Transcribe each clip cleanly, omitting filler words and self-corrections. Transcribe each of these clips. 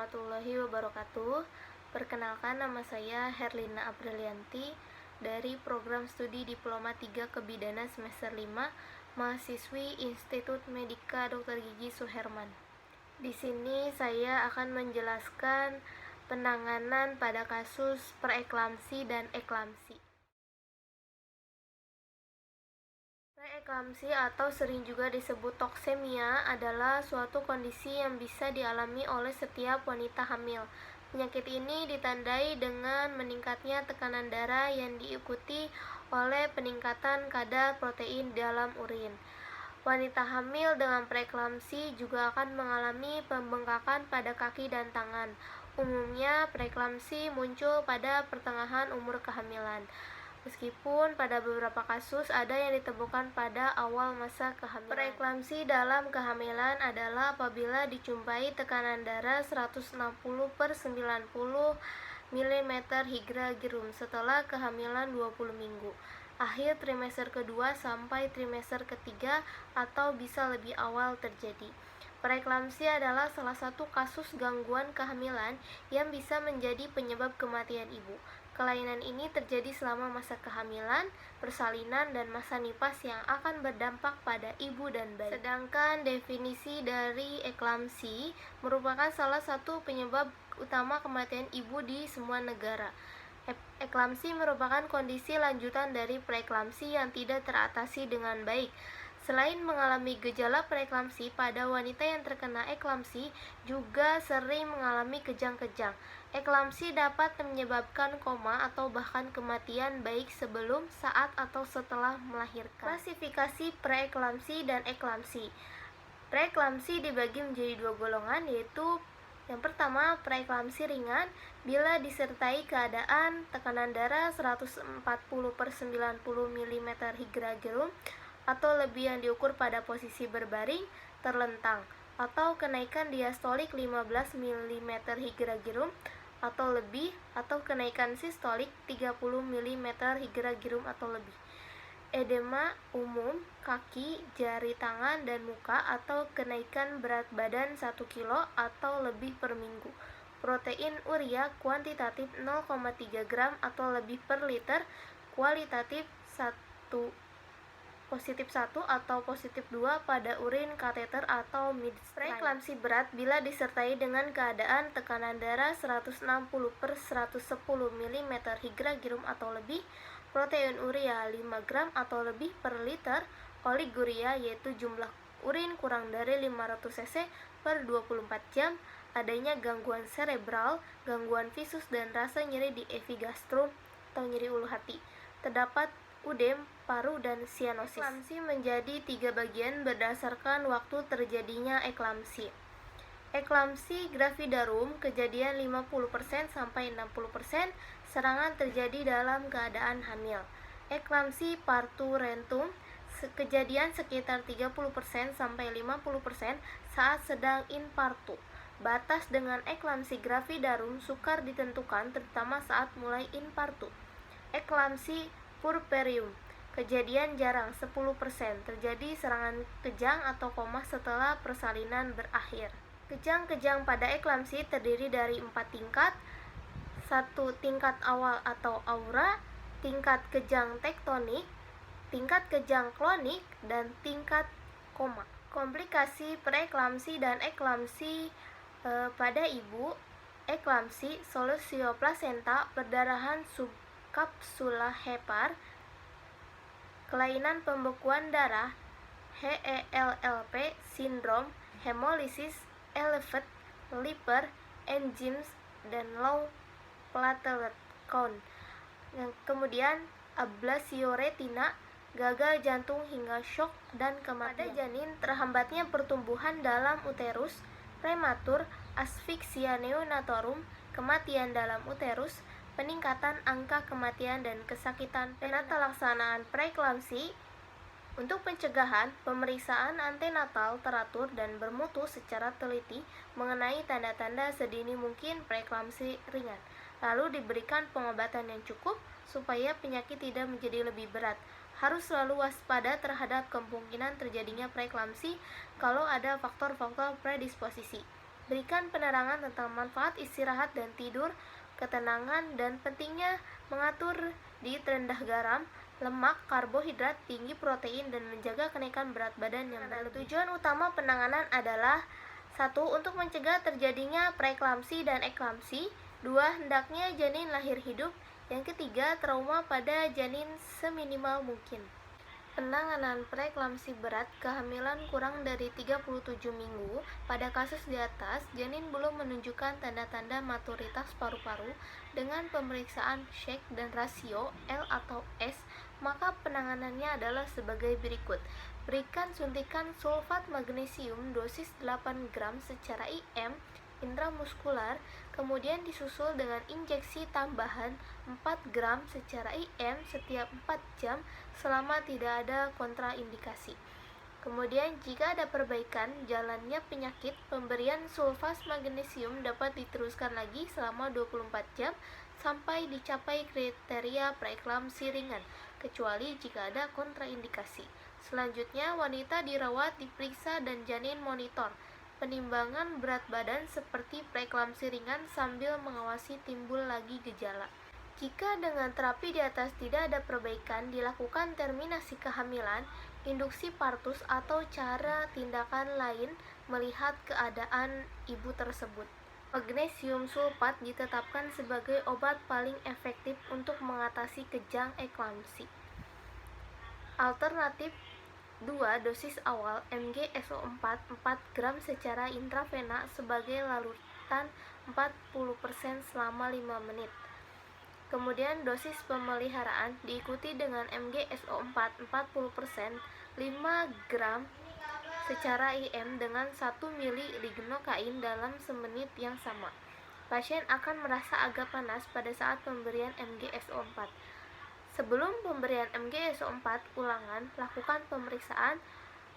warahmatullahi wabarakatuh. Perkenalkan, nama saya Herlina Aprilianti dari Program Studi Diploma 3 Kebidanan semester 5, mahasiswi Institut Medika Dr. Gigi Suherman. Di sini saya akan menjelaskan penanganan pada kasus preeklamsi dan eklamsi. Preeklamsi atau sering juga disebut toksemia adalah suatu kondisi yang bisa dialami oleh setiap wanita hamil. Penyakit ini ditandai dengan meningkatnya tekanan darah yang diikuti oleh peningkatan kadar protein dalam urin. Wanita hamil dengan preeklamsi juga akan mengalami pembengkakan pada kaki dan tangan. Umumnya preeklamsi muncul pada pertengahan umur kehamilan. Meskipun pada beberapa kasus ada yang ditemukan pada awal masa kehamilan. Preeklamsi dalam kehamilan adalah apabila dijumpai tekanan darah 160/90 mm Hg setelah kehamilan 20 minggu, akhir trimester kedua sampai trimester ketiga atau bisa lebih awal terjadi. Preeklamsi adalah salah satu kasus gangguan kehamilan yang bisa menjadi penyebab kematian ibu. Kelainan ini terjadi selama masa kehamilan, persalinan, dan masa nifas yang akan berdampak pada ibu dan bayi. Sedangkan definisi dari eklamsi merupakan salah satu penyebab utama kematian ibu di semua negara. Eklamsi merupakan kondisi lanjutan dari preeklamsi yang tidak teratasi dengan baik. Selain mengalami gejala preeklamsi, pada wanita yang terkena eklamsi juga sering mengalami kejang-kejang. Eklamsi dapat menyebabkan koma atau bahkan kematian baik sebelum, saat, atau setelah melahirkan. Klasifikasi preeklamsi dan eklamsi. Preeklamsi dibagi menjadi dua golongan, yaitu yang pertama, preeklamsi ringan bila disertai keadaan tekanan darah 140/90 mm Hg atau lebih yang diukur pada posisi berbaring, terlentang, atau kenaikan diastolik 15 mm Hg atau lebih, atau kenaikan sistolik 30 mm Hg atau lebih. Edema umum kaki, jari tangan, dan muka, atau kenaikan berat badan 1 kilo atau lebih per minggu. Protein urea kuantitatif 0,3 gram atau lebih per liter, kualitatif 1 positif 1 atau positif 2 pada urin kateter atau midstream. Preeklamsi berat bila disertai dengan keadaan tekanan darah 160/110 mm Hg atau lebih, protein urea 5 gram atau lebih per liter, oliguria yaitu jumlah urin kurang dari 500 cc per 24 jam, adanya gangguan cerebral, gangguan visus dan rasa nyeri di epigastrum atau nyeri ulu hati. Terdapat udem, paru, dan sianosis. Eklamsi menjadi 3 bagian berdasarkan waktu terjadinya eklamsi. Eklamsi gravidarum, kejadian 50% sampai 60%, serangan terjadi dalam keadaan hamil. Eklamsi parturentum, kejadian sekitar 30% sampai 50% saat sedang infartu. Batas dengan eklamsi gravidarum sukar ditentukan, terutama saat mulai infartu. Eklamsi puerperium, kejadian jarang 10%, terjadi serangan kejang atau koma setelah persalinan berakhir. Kejang-kejang pada eklamsi terdiri dari 4 tingkat. 1. Tingkat awal atau aura, tingkat kejang tektonik, tingkat kejang klonik, dan tingkat koma. Komplikasi preeklamsi dan eklamsi pada ibu. Eklamsi, solusio plasenta, perdarahan subkapsula hepar, kelainan pembekuan darah, HELLP, sindrom, hemolisis, elevated liver enzymes, dan low platelet count. Kemudian ablasio retina, gagal jantung hingga shock dan kematian. Pada janin, terhambatnya pertumbuhan dalam uterus, prematur, asfiksia neonatorum, kematian dalam uterus, peningkatan angka kematian dan kesakitan penata-laksanaan preeklamsi. Untuk pencegahan, pemeriksaan antenatal teratur dan bermutu secara teliti mengenai tanda-tanda sedini mungkin preeklamsi ringan, lalu diberikan pengobatan yang cukup supaya penyakit tidak menjadi lebih berat. Harus selalu waspada terhadap kemungkinan terjadinya preeklamsi kalau ada faktor-faktor predisposisi. Berikan penerangan tentang manfaat istirahat dan tidur, ketenangan, dan pentingnya mengatur diet rendah garam, lemak, karbohidrat, tinggi protein, dan menjaga kenaikan berat badan yang berlebih. Tujuan utama penanganan adalah 1. Untuk mencegah terjadinya preeklamsi dan eklamsi. 2. Hendaknya janin lahir hidup. Yang ketiga, trauma pada janin seminimal mungkin. Penanganan preeklamsi berat, kehamilan kurang dari 37 minggu. Pada kasus di atas, janin belum menunjukkan tanda-tanda maturitas paru-paru dengan pemeriksaan Sheik dan rasio L atau S, maka penanganannya adalah sebagai berikut. Berikan suntikan sulfat magnesium dosis 8 gram secara IM intramuskular, kemudian disusul dengan injeksi tambahan 4 gram secara IM setiap 4 jam selama tidak ada kontraindikasi. Kemudian jika ada perbaikan jalannya penyakit, pemberian sulfat magnesium dapat diteruskan lagi selama 24 jam sampai dicapai kriteria preeklamsi ringan, kecuali jika ada kontraindikasi. Selanjutnya, wanita dirawat, diperiksa, dan janin monitor. Penimbangan berat badan seperti preeklamsi ringan sambil mengawasi timbul lagi gejala. Jika dengan terapi di atas tidak ada perbaikan, dilakukan terminasi kehamilan, induksi partus atau cara tindakan lain melihat keadaan ibu tersebut. Magnesium sulfat ditetapkan sebagai obat paling efektif untuk mengatasi kejang eklamsi. Alternatif 2. Dosis awal MgSO4 4 gram secara intravena sebagai larutan 40% selama 5 menit. Kemudian dosis pemeliharaan diikuti dengan MgSO4 40% 5 gram secara IM dengan 1 mili lignokain dalam semenit yang sama. Pasien akan merasa agak panas pada saat pemberian MgSO4. Sebelum pemberian MgSO4 ulangan, lakukan pemeriksaan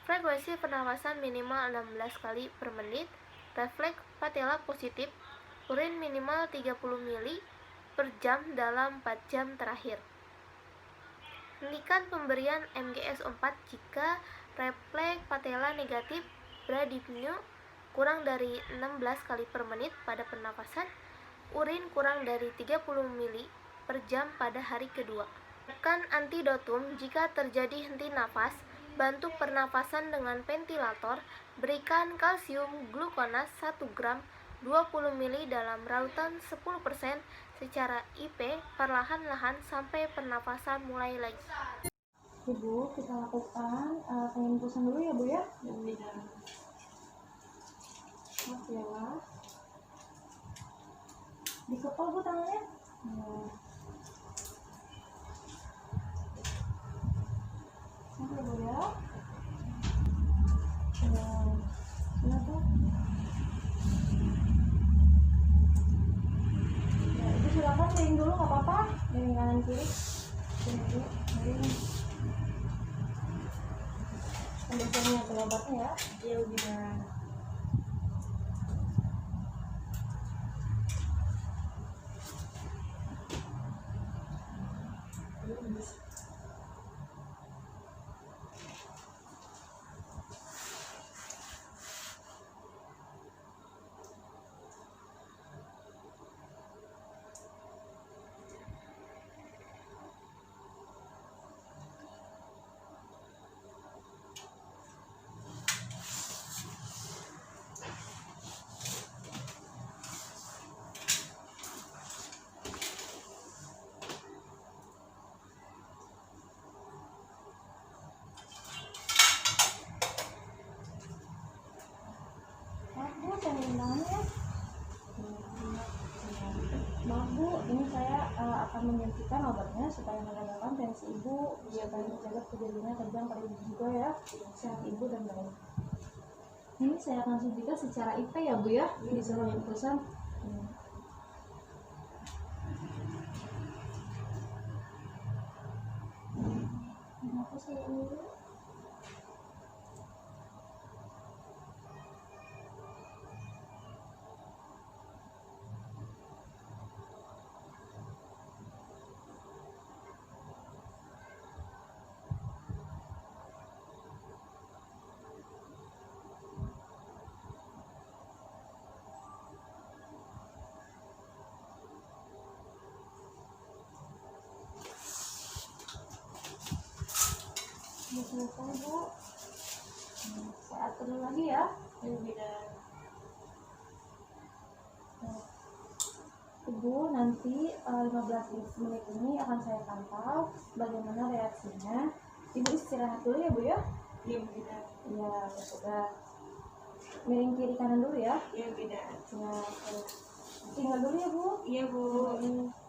frekuensi pernapasan minimal 16 kali per menit, refleks patella positif, urin minimal 30 ml per jam dalam 4 jam terakhir. Hentikan pemberian MgSO4 jika refleks patella negatif, bradypnea kurang dari 16 kali per menit pada pernapasan, urin kurang dari 30 ml per jam pada hari kedua. Lakukan antidotum jika terjadi henti nafas, bantu pernapasan dengan ventilator, berikan kalsium glukonat 1 gram 20 ml dalam rautan 10% secara IP perlahan-lahan sampai pernapasan mulai lagi. Ibu, kita lakukan penginfusan dulu ya Bu ya. Maaf ya. Dikepal Bu tangannya. Sampai Bu ya. Nah Bu. Ya, Ibu silakan miring dulu, nggak apa-apa. Miring kanan kiri. Sini Bu, miring. Pembagiannya obatnya ya. Iya Bu. Maaf Bu, ini saya akan menyuntikkan obatnya supaya menegakkan tensi ibu, supaya menjaga terjadinya kejang pada ibu juga ya, sehat ibu dan baik. Ini saya akan suntikan secara IP ya Bu ya, di seluruh infusan. Kenapa saya ini? Sudah selesai Bu. Saya atur lagi ya. Ya, bidan. Nah, Ibu nanti 15 menit ini akan saya pantau bagaimana reaksinya. Ibu istirahat dulu ya Bu ya. Iya, bidan. Iya, sudah. Miring kiri kanan dulu ya. Iya, bidan. Ya, tinggal dulu ya Bu. Iya, Bu. Hmm.